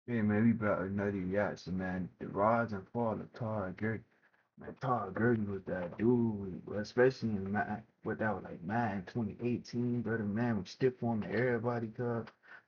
Yeah, man, we about another reaction, man. The rise and fall of Todd Gurley. Man, Todd Gurley was that dude, especially in what that was like, man, 2018, brother, man, was stiff on everybody, cuz.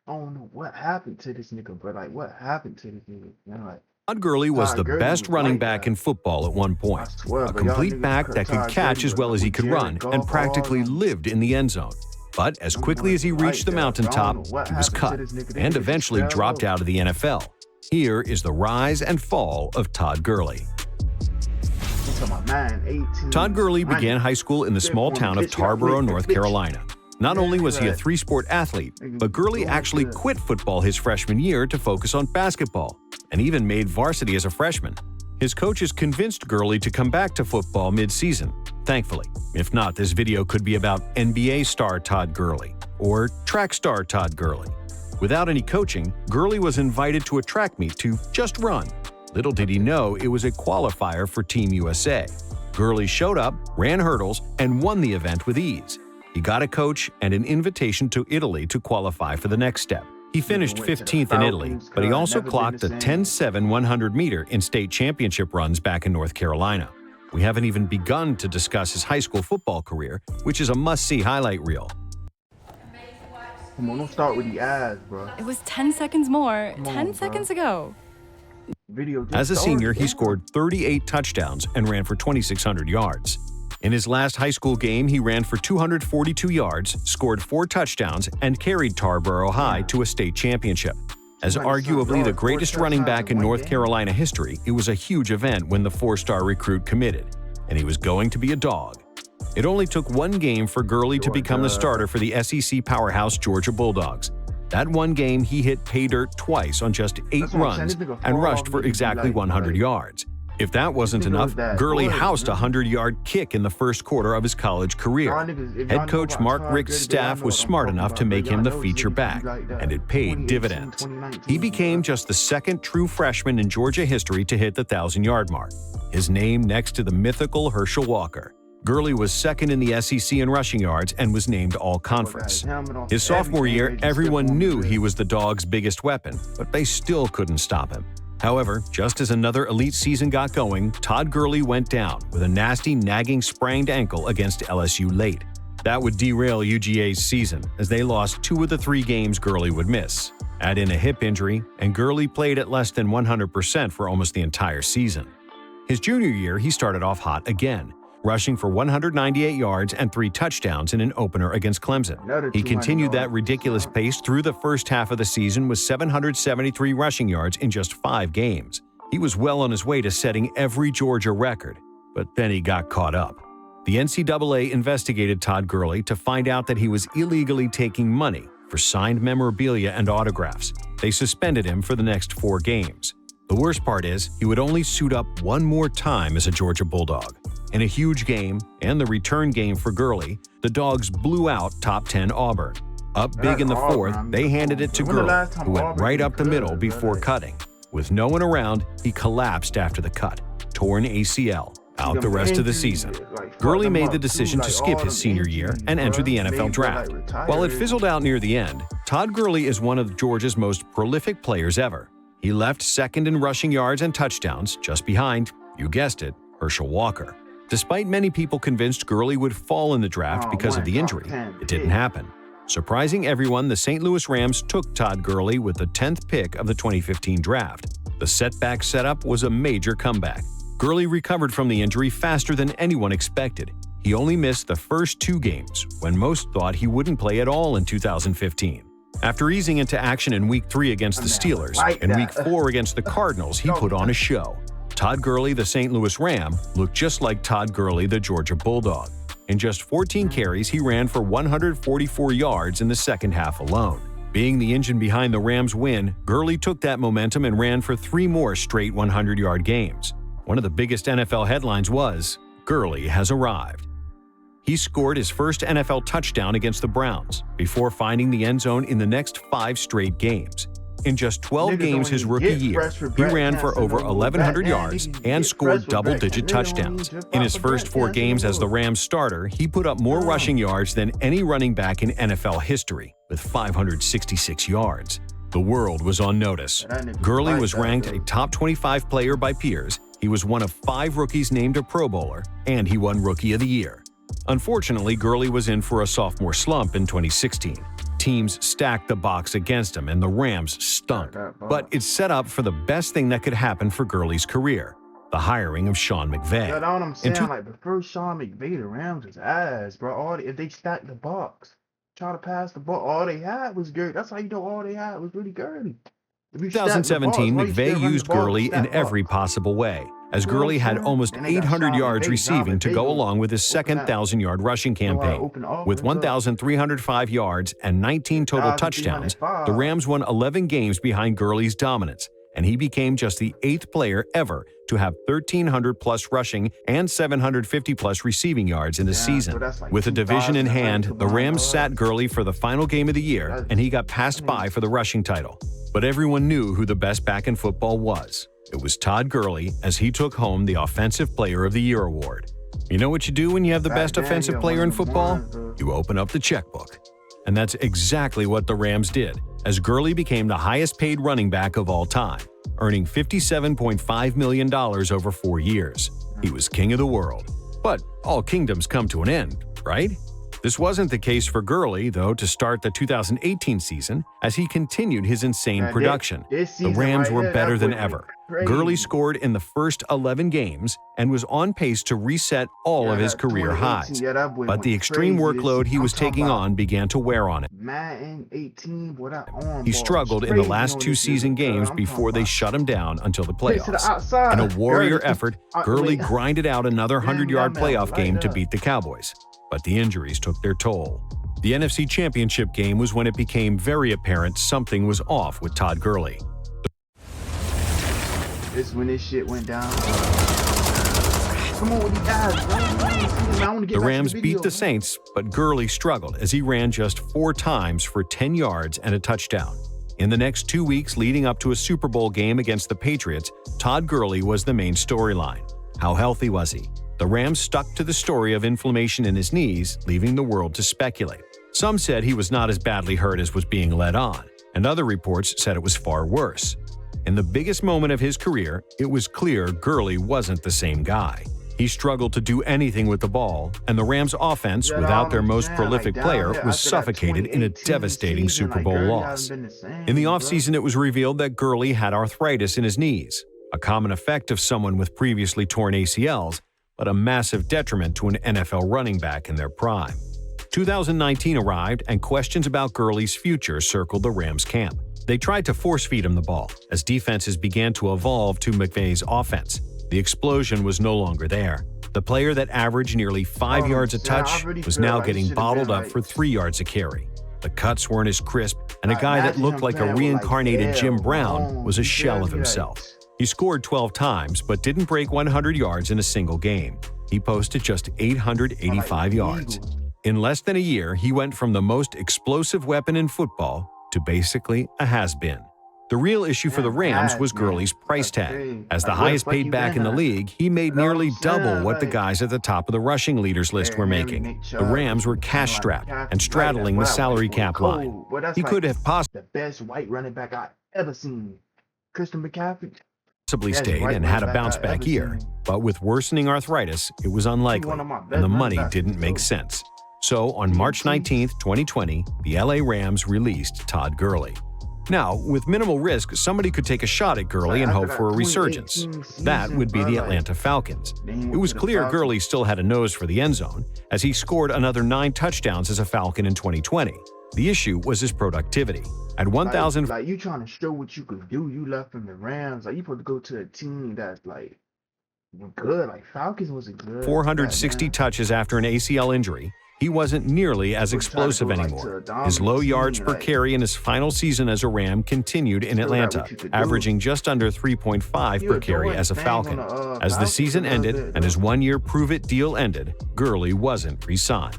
I don't know what happened to this nigga, bro. Like, what happened to this nigga? Man, like, Todd Gurley was Todd the Gurley best was running like back that. in football at one I point. swear, A but y'all complete niggas back that could Todd catch Gurley as was well like as he with could Jared run and Goff, all practically them. lived in the end zone. But as Them quickly boys as he was reached like the that, but I don't know mountaintop, what he was happened to cut this nigga. This and nigga just eventually fell dropped off. out of the NFL. Here is the rise and fall of Todd Gurley. I'm talking about man, 18, Todd Gurley running. began high school in the Stiff small on him, town of bitch, got Tarboro, whipped, North bitch. Carolina. Not Yeah, only was he a like, three-sport athlete, nigga but Gurley doing actually good. quit football his freshman year to focus on basketball, and even made varsity as a freshman. His coaches convinced Gurley to come back to football mid-season, thankfully. If not, this video could be about NBA star Todd Gurley or track star Todd Gurley. Without any coaching, Gurley was invited to a track meet to just run. Little did he know it was a qualifier for Team USA. Gurley showed up, ran hurdles, and won the event with ease. He got a coach and an invitation to Italy to qualify for the next step. He finished Went to the 15th in Italy, Falcons, but he cuz, also never been clocked the the same. 10-7 100-meter in state championship runs back in North Carolina. We haven't even begun to discuss his high school football career, which is a must-see highlight reel. Come on, don't start with the ass, bro. It was 10 seconds more, Come 10 on, bro. seconds ago. Video just As a senior, he started, scored 38 touchdowns and ran for 2,600 yards. In his last high school game, he ran for 242 yards, scored 4 touchdowns, and carried Tarboro High to a state championship. As arguably the greatest running back in North Carolina history, it was a huge event when the 4-star recruit committed, and he was going to be a dog. It only took one game for Gurley to become the starter for the SEC powerhouse Georgia Bulldogs. That one game, he hit pay dirt twice on just 8 That's what I'm saying. runs This nigga and fall rushed off for niggas be exactly like- 100 yards. If that wasn't nigga enough, was that Gurley good, housed a man. 100-yard kick in the first quarter of his college career. Y'all niggas- if y'all Head know coach about Mark Todd Richt's Gurley, y'all staff know was what I'm smart talking enough to about, make bro. him the Y'all know feature niggas be back, like that. and it paid 2018, dividends. 2019, He became bro. just the second true freshman in Georgia history to hit the 1,000-yard mark, his name next to the mythical Herschel Walker. Gurley was second in the SEC in rushing yards and was named All-Conference. His sophomore year, everyone knew he was the Dogs' biggest weapon, but they still couldn't stop him. However, just as another elite season got going, Todd Gurley went down with a nasty, nagging sprained ankle against LSU late. That would derail UGA's season, as they lost 2 of the 3 games Gurley would miss. Add in a hip injury, and Gurley played at less than 100% for almost the entire season. His junior year, he started off hot again, rushing for 198 yards and 3 touchdowns in an opener against Clemson. Another He 200 continued that yards. ridiculous pace through the first half of the season with 773 rushing yards in just 5 games. He was well on his way to setting every Georgia record, but then he got caught up. The NCAA investigated Todd Gurley to find out that he was illegally taking money for signed memorabilia and autographs. They suspended him for the next 4 games. The worst part is, he would only suit up one more time as a Georgia Bulldog. In a huge game, and the return game for Gurley, the Dogs blew out top 10 Auburn. Up big in the fourth, they handed it to When the Gurley, last time who went Auburn right was up the good, middle before brother? cutting. With no one around, he collapsed after the cut. Torn ACL, out the rest of the season. Gurley made the decision to skip his senior year and enter the NFL draft. While it fizzled out near the end, Todd Gurley is one of Georgia's most prolific players ever. He left second in rushing yards and touchdowns, just behind, you guessed it, Herschel Walker. Despite many people convinced Gurley would fall in the draft because of the injury, it didn't happen. Surprising everyone, the St. Louis Rams took Todd Gurley with the 10th pick of the 2015 draft. The setback setup was a major comeback. Gurley recovered from the injury faster than anyone expected. He only missed the first 2 games, when most thought he wouldn't play at all in 2015. After easing into action in Week 3 against the Steelers and Week 4 against the Cardinals, he put on a show. Todd Gurley, the St. Louis Ram, looked just like Todd Gurley, the Georgia Bulldog. In just 14 carries, he ran for 144 yards in the second half alone. Being the engine behind the Rams' win, Gurley took that momentum and ran for 3 more straight 100-yard games. One of the biggest NFL headlines was, "Gurley has arrived." He scored his first NFL touchdown against the Browns before finding the end zone in the next 5 straight games. In just 12 games his rookie year, he ran for over 1,100 yards and scored double-digit touchdowns. In his first 4 games as the Rams starter, he put up more rushing yards than any running back in NFL history, with 566 yards. The world was on notice. Gurley was ranked a top 25 player by peers. He was one of 5 rookies named a Pro Bowler, and he won Rookie of the Year. Unfortunately, Gurley was in for a sophomore slump in 2016. Teams stacked the box against him, and the Rams stunk. But it set up for the best thing that could happen for Gurley's career: the hiring of Sean McVay. That's what I'm saying. Like, before Sean McVay, the Rams was ass, bro. If they stacked the box, try to pass the ball, all they had was Gurley. That's how you know all they had was really Gurley. In 2017, McVay used Gurley in every possible way, as Gurley had almost 800 yards receiving to go along with his second 1,000-yard rushing campaign. With 1,305 yards and 19 total touchdowns, the Rams won 11 games behind Gurley's dominance, and he became just the 8th player ever to have 1,300-plus rushing and 750-plus receiving yards in a season. With a division in hand, the Rams sat Gurley for the final game of the year, and he got passed by for the rushing title. But everyone knew who the best back in football was. It was Todd Gurley, as he took home the Offensive Player of the Year award. You know what you do when you have the best offensive player in football? You open up the checkbook. And that's exactly what the Rams did, as Gurley became the highest-paid running back of all time, earning $57.5 million over 4 years. He was king of the world. But all kingdoms come to an end, right? This wasn't the case for Gurley, though, to start the 2018 season, as he continued his insane production. The Rams were better than ever. Gurley scored in the first 11 games and was on pace to reset all of his career highs. But the extreme workload he was taking on began to wear on him. He struggled in the last 2 season games before they shut him down until the playoffs. In a warrior effort, Gurley grinded out another 100-yard playoff game to beat the Cowboys. But the injuries took their toll. The NFC Championship game was when it became very apparent something was off with Todd Gurley. This when this shit went down. Come on with these guys, bro. The Rams beat the Saints, but Gurley struggled as he ran just 4 times for 10 yards and a touchdown. In the next 2 weeks leading up to a Super Bowl game against the Patriots, Todd Gurley was the main storyline. How healthy was he? The Rams stuck to the story of inflammation in his knees, leaving the world to speculate. Some said he was not as badly hurt as was being led on, and other reports said it was far worse. In the biggest moment of his career, it was clear Gurley wasn't the same guy. He struggled to do anything with the ball, and the Rams' offense, without their most prolific player, was suffocated in a devastating Super Bowl loss. In the offseason, it was revealed that Gurley had arthritis in his knees, a common effect of someone with previously torn ACLs, but a massive detriment to an NFL running back in their prime. 2019 arrived, and questions about Gurley's future circled the Rams camp. They tried to force-feed him the ball, as defenses began to evolve to McVay's offense. The explosion was no longer there. The player that averaged nearly 5 yards a touch was now getting bottled up for 3 yards a carry. The cuts weren't as crisp, and a guy that looked like a reincarnated Jim Brown was a shell of himself. He scored 12 times, but didn't break 100 yards in a single game. He posted just 885 yards. In less than a year, he went from the most explosive weapon in football to basically a has-been. The real issue for the Rams was Gurley's price tag. As the highest-paid back in the league, he made nearly double what the guys at the top of the rushing leaders list were making. The Rams were cash-strapped and straddling the salary cap line. He could have possibly the best white running back I've ever seen. Christian McCaffrey stayed and had a bounce-back year, but with worsening arthritis, it was unlikely, and the money didn't make sense. So, on March 19, 2020, the LA Rams released Todd Gurley. Now, with minimal risk, somebody could take a shot at Gurley and hope for a resurgence. That would be the Atlanta Falcons. It was clear Gurley still had a nose for the end zone, as he scored another 9 touchdowns as a Falcon in 2020. The issue was his productivity. At 1,000, like you trying to show what you could do. You left from the Rams. Like you supposed to go to a team that's like good. Like Falcons wasn't good. 460 touches after an ACL injury, he wasn't nearly as explosive anymore. His low yards per carry in his final season as a Ram continued in Atlanta, averaging just under 3.5 per carry as a Falcon. As the season ended and his 1-year prove-it deal ended, Gurley wasn't re-signed.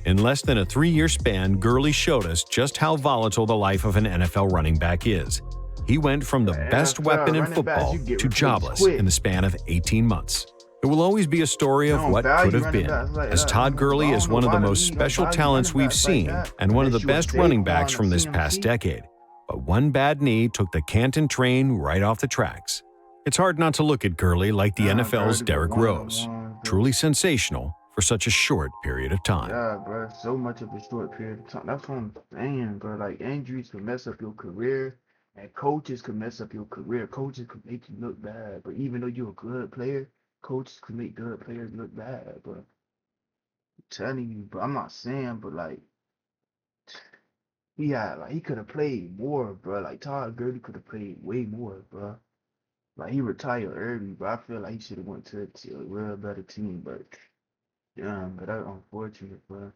In less than a 3-year span, Gurley showed us just how volatile the life of an NFL running back is. He went from the best weapon in football to jobless in the span of 18 months. It will always be a story of what could have been, as Todd Gurley is one of the most special talents we've seen and one of the best running backs from this past decade. but one bad knee took the Canton train right off the tracks. It's hard not to look at Gurley like the NFL's Derrick Rose, truly sensational for such a short period of time. Yeah, bro, so much of a short period of time. That's what I'm saying, bro. Like, injuries can mess up your career, and coaches can mess up your career. Coaches can make you look bad, but even though you're a good player, coaches can make good players look bad, bro. I'm telling you, but I'm not saying, but like, he could have played more, bro. Like, Todd Gurley could have played way more, bro. Like, he retired early, but I feel like he should have went to a real better team, but yeah, but that's unfortunate, bro.